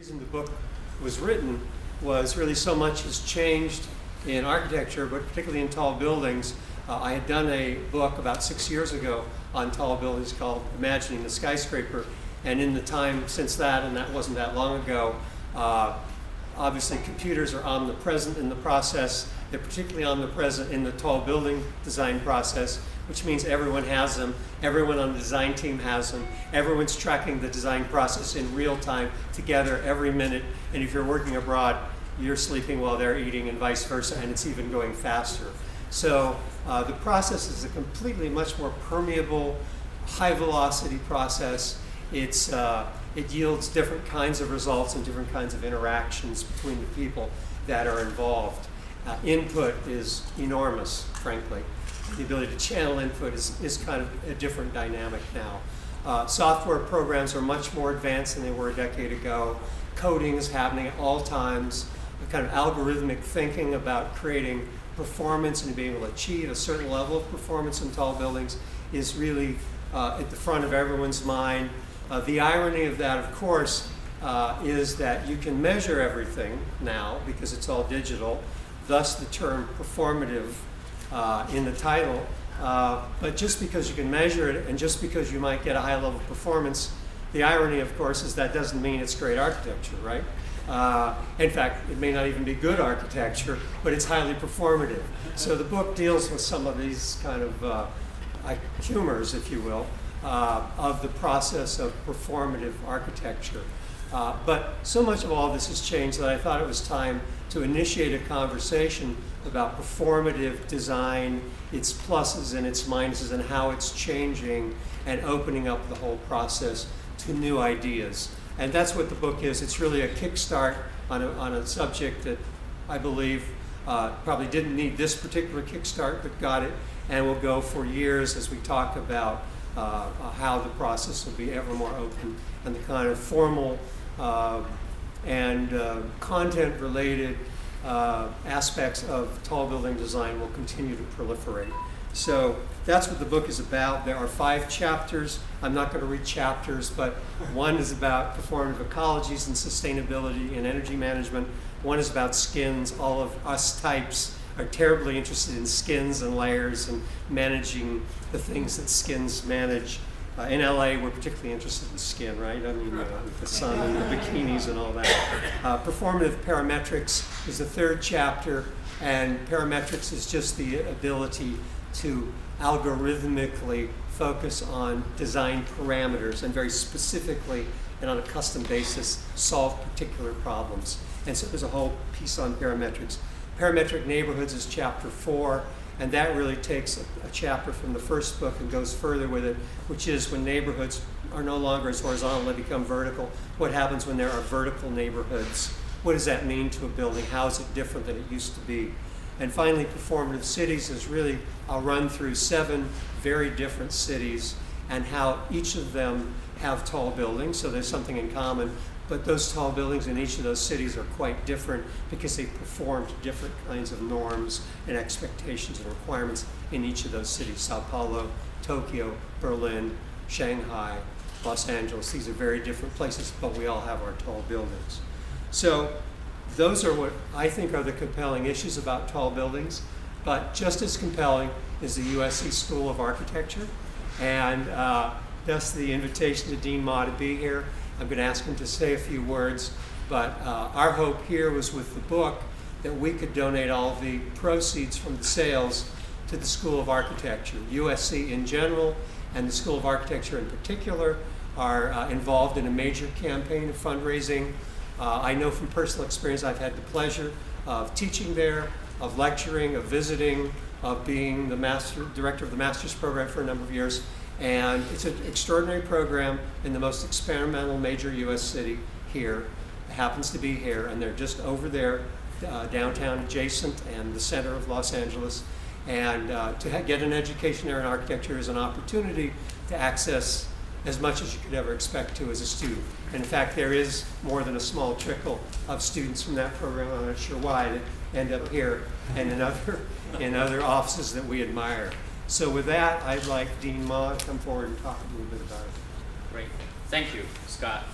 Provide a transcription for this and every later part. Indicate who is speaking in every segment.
Speaker 1: reason the book was written was really so much has changed in architecture, but particularly in tall buildings. I had done a book about 6 years ago on tall buildings called Imagining the Skyscraper, and in the time since that, and that wasn't that long ago, obviously computers are omnipresent in the process. They're particularly omnipresent in the tall building design process, which means everyone has them. Everyone on the design team has them. Everyone's tracking the design process in real time together every minute. And if you're working abroad, you're sleeping while they're eating and vice versa, and it's even going faster. So the process is a completely much more permeable, high velocity process. It yields different kinds of results and different kinds of interactions between the people that are involved. Input is enormous, frankly. The ability to channel input is kind of a different dynamic now. Software programs are much more advanced than they were a decade ago. Coding is happening at all times. The kind of algorithmic thinking about creating performance and being able to achieve a certain level of performance in tall buildings is really at the front of everyone's mind. The irony of that, of course, is that you can measure everything now because it's all digital, thus the term performative in the title. But just because you can measure it and just because you might get a high level of performance, the irony, of course, is that doesn't mean it's great architecture, right? In fact, it may not even be good architecture, but it's highly performative. So the book deals with some of these kind of humors, if you will, of the process of performative architecture. But so much of all this has changed that I thought it was time to initiate a conversation about performative design, its pluses and its minuses, and how it's changing and opening up the whole process to new ideas. And that's what the book is. It's really a kickstart on a subject that I believe probably didn't need this particular kickstart, but got it, and will go for years as we talk about how the process will be ever more open, and the kind of formal and content-related aspects of tall building design will continue to proliferate. So that's what the book is about. There are 5 chapters. I'm not going to read chapters, but one is about performative ecologies and sustainability and energy management. One is about skins. All of us types are terribly interested in skins and layers and managing the things that skins manage. In LA, we're particularly interested in skin, right? I mean, the sun and the bikinis and all that. Performative parametrics is the 3rd chapter, and parametrics is just the ability to algorithmically focus on design parameters and very specifically and on a custom basis solve particular problems. And so there's a whole piece on parametrics. Parametric neighborhoods is chapter 4, and that really takes a chapter from the first book and goes further with it, which is when neighborhoods are no longer as horizontal, they become vertical. What happens when there are vertical neighborhoods? What does that mean to a building? How is it different than it used to be? And finally, performative cities is really, I'll run through 7 very different cities and how each of them have tall buildings, so there's something in common, but those tall buildings in each of those cities are quite different because they perform to different kinds of norms and expectations and requirements in each of those cities. Sao Paulo, Tokyo, Berlin, Shanghai, Los Angeles. These are very different places, but we all have our tall buildings. So those are what I think are the compelling issues about tall buildings, but just as compelling is the USC School of Architecture, and that's the invitation to Dean Ma to be here. I'm going to ask him to say a few words, but our hope here was with the book that we could donate all the proceeds from the sales to the School of Architecture. USC in general and the School of Architecture in particular are involved in a major campaign of fundraising. I know from personal experience I've had the pleasure of teaching there, of lecturing, of visiting, of being the director of the master's program for a number of years. And it's an extraordinary program in the most experimental major US city here. It happens to be here, and they're just over there, downtown adjacent and the center of Los Angeles. And to get an education there in architecture is an opportunity to access as much as you could ever expect to as a student. And in fact, there is more than a small trickle of students from that program, I'm not sure why, that end up here and in other offices that we admire. So with that, I'd like Dean Ma to come forward and talk a little bit about it.
Speaker 2: Great. Thank you, Scott.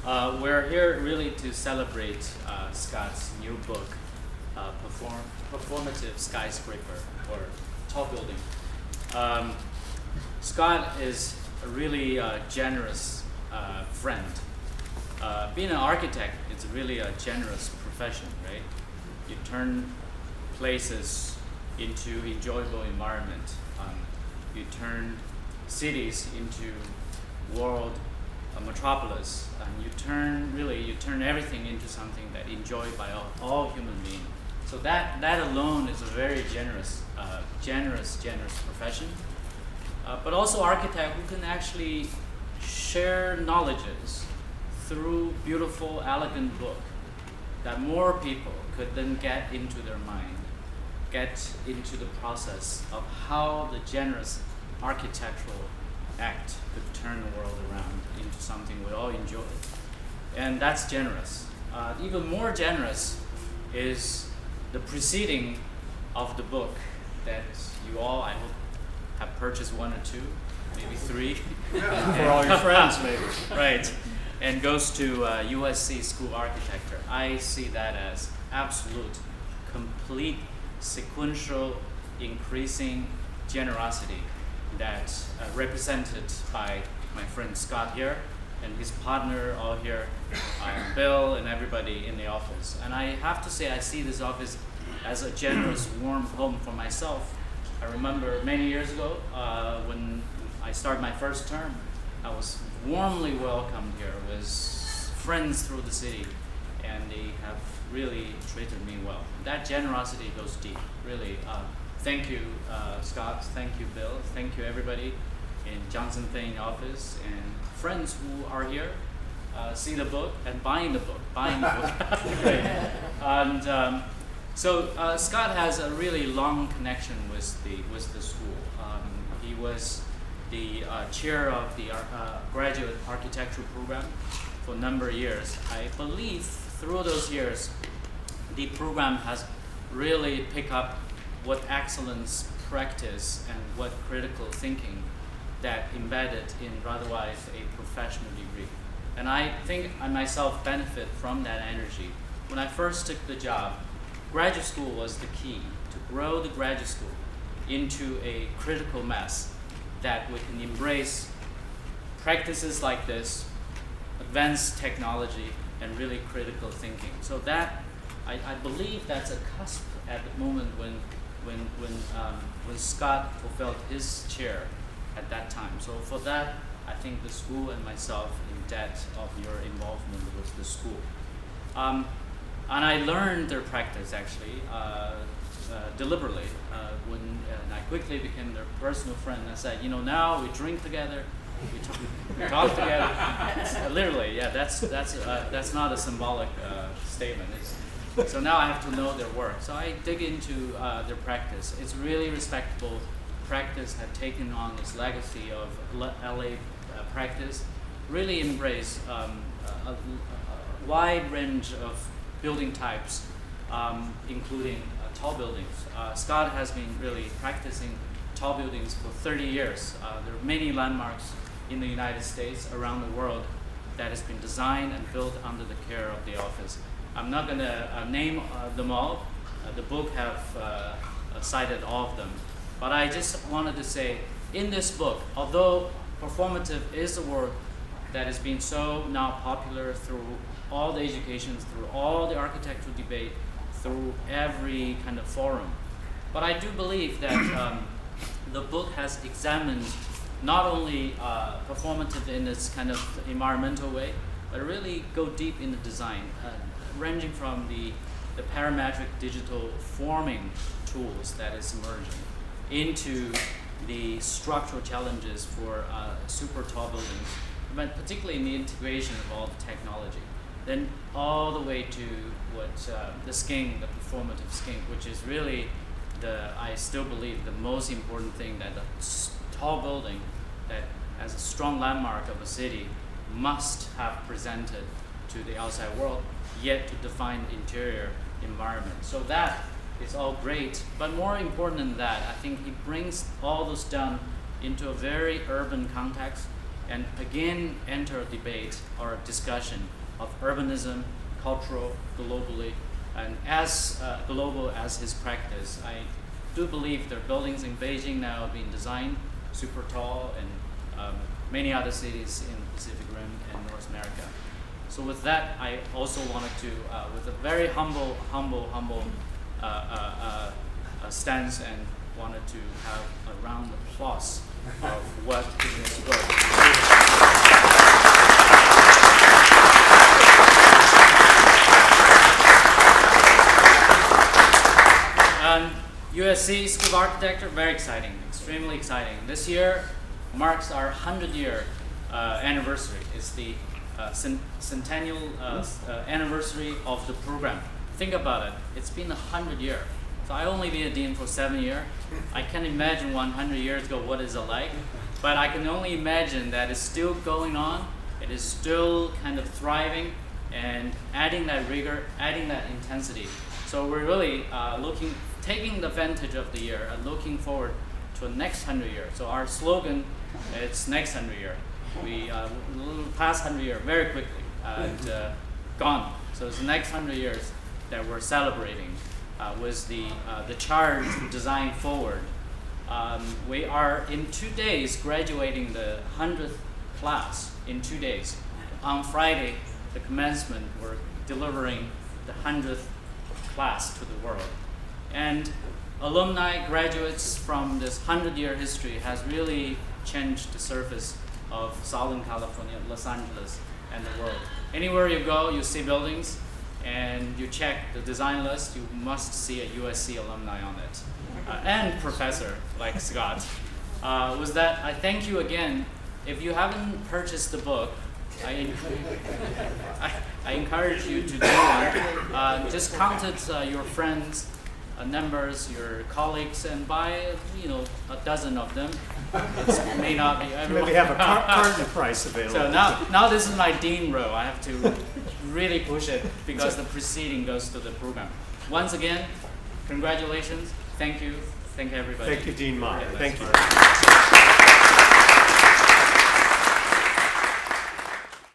Speaker 2: We're here really to celebrate Scott's new book, Performative Skyscraper, or Tall Building. Scott is a really generous friend. Being an architect, it's really a generous profession, right? You turn places into enjoyable environment. You turn cities into world metropolis, and you turn everything into something that enjoyed by all human beings. So that alone is a very generous profession. But also architect who can actually share knowledges through beautiful, elegant book that more people could then get into their mind, get into the process of how the generous architectural act could turn the world around into something we all enjoy. And that's generous. Even more generous is the preceding of the book that you all, I hope, have purchased one or two, maybe three.
Speaker 1: For all your friends, maybe.
Speaker 2: Right. And goes to USC School of Architecture. I see that as absolute, complete, sequential, increasing generosity that represented by my friend Scott here and his partner all here, Bill and everybody in the office. And I have to say I see this office as a generous, warm home for myself. I remember many years ago when I started my first term, I was warmly welcomed here with friends through the city, and they have really treated me well. That generosity goes deep, really. Thank you, Scott. Thank you, Bill. Thank you, everybody in Johnson Thane office and friends who are here, see the book and buying the book. Great. And so Scott has a really long connection with the school. He was the chair of the graduate architecture program for a number of years. I believe through those years, the program has really picked up what excellence practice and what critical thinking that embedded in otherwise a professional degree. And I think I myself benefit from that energy. When I first took the job, graduate school was the key to grow the graduate school into a critical mass that we can embrace practices like this, advanced technology, and really critical thinking. So that, I believe that's a cusp at the moment when Scott fulfilled his chair at that time. So for that, I think the school and myself in debt of your involvement with the school. And I learned their practice actually deliberately and I quickly became their personal friend. I said, now we drink together, we talk together. Literally, yeah, that's not a symbolic statement. So now I have to know their work. So I dig into their practice. It's really respectable practice, have taken on this legacy of LA practice, really embrace a wide range of building types, including tall buildings. Scott has been really practicing tall buildings for 30 years. There are many landmarks in the United States, around the world, that has been designed and built under the care of the office. I'm not going to name them all. The book have cited all of them. But I just wanted to say, in this book, although performative is a word that has been so now popular through all the education, through all the architectural debate, through every kind of forum, but I do believe that the book has examined not only performative in its kind of environmental way, but really go deep in the design, ranging from the parametric digital forming tools that is emerging into the structural challenges for super tall buildings, but particularly in the integration of all the technology. Then all the way to what the skink, the performative skink, which is really I still believe the most important thing that a tall building that as a strong landmark of a city must have presented to the outside world, yet to define the interior environment. So that is all great, but more important than that, I think he brings all those down into a very urban context and again enter a debate or a discussion of urbanism, cultural, globally, and as global as his practice. I do believe there are buildings in Beijing now being designed super tall, and many other cities in the Pacific Rim and North America. So with that, I also wanted to, with a very humble stance, and wanted to have a round of applause of what is USC School of Architecture, very exciting, extremely exciting. This year marks our 100-year anniversary. It's the centennial anniversary of the program. Think about it. It's been 100 years. So I only been a dean for 7 years. I can't imagine 100 years ago what is it like, but I can only imagine that it's still going on. It is still kind of thriving and adding that rigor, adding that intensity. So we're really taking the advantage of the year and looking forward to the next 100 years. So our slogan, it's next 100 years. We past 100 years very quickly and gone. So it's the next 100 years that we're celebrating with the charge Design Forward. We are in 2 days graduating the 100th class in 2 days. On Friday, the commencement, we're delivering the 100th class to the world. And alumni graduates from this 100-year history has really changed the surface of Southern California, Los Angeles, and the world. Anywhere you go, you see buildings, and you check the design list, you must see a USC alumni on it, and professor like Scott. With that, I thank you again. If you haven't purchased the book, I encourage you to do one. Just contact your friends, numbers, your colleagues, and buy a dozen of them. It may not be everyone.
Speaker 1: Maybe have a carton price available.
Speaker 2: So now this is my dean row. I have to really push it because the preceding goes to the program. Once again, congratulations. Thank you. Thank you, everybody.
Speaker 1: Thank you, Dean Ma.
Speaker 2: Okay,
Speaker 1: Thank you.